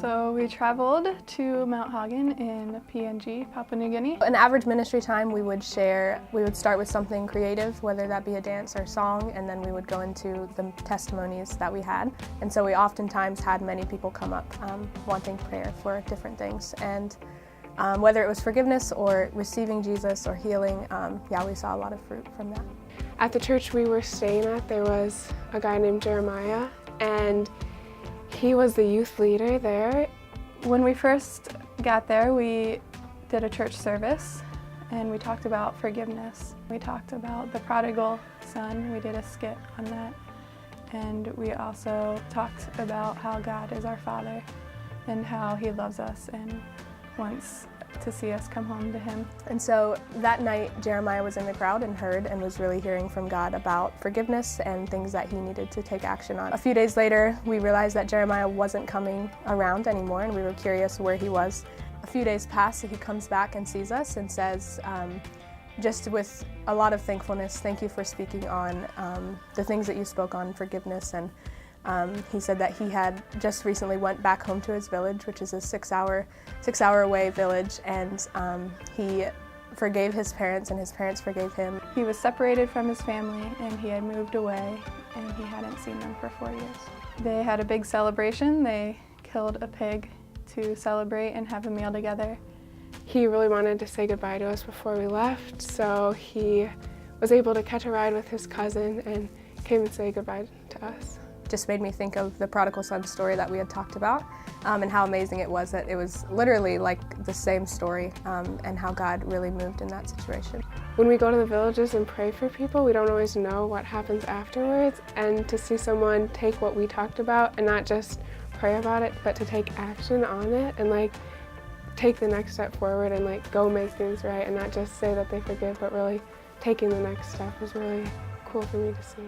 So we traveled to Mount Hagen in PNG, Papua New Guinea. An average ministry time we would start with something creative, whether that be a dance or song, and then we would go into the testimonies that we had. And so we oftentimes had many people come up wanting prayer for different things. And whether it was forgiveness or receiving Jesus or healing, we saw a lot of fruit from that. At the church we were staying at, there was a guy named Jeremiah, and he was the youth leader there. When we first got there, we did a church service and we talked about forgiveness. We talked about the prodigal son. We did a skit on that. And we also talked about how God is our Father and how He loves us and wants to see us come home to Him. And so that night, Jeremiah was in the crowd and heard and was really hearing from God about forgiveness and things that he needed to take action on. A few days later, we realized that Jeremiah wasn't coming around anymore, and we were curious where he was. A few days pass, and he comes back and sees us and says, just with a lot of thankfulness, thank you for speaking on the things that you spoke on forgiveness. And he said that he had just recently went back home to his village, which is a six-hour away village, and he forgave his parents and his parents forgave him. He was separated from his family and he had moved away and he hadn't seen them for 4 years. They had a big celebration. They killed a pig to celebrate and have a meal together. He really wanted to say goodbye to us before we left, so he was able to catch a ride with his cousin and came and say goodbye to us. Just made me think of the prodigal son story that we had talked about, and how amazing it was that it was literally like the same story, and how God really moved in that situation. When we go to the villages and pray for people, we don't always know what happens afterwards, and to see someone take what we talked about and not just pray about it, but to take action on it and take the next step forward and go make things right, and not just say that they forgive, but really taking the next step was really cool for me to see.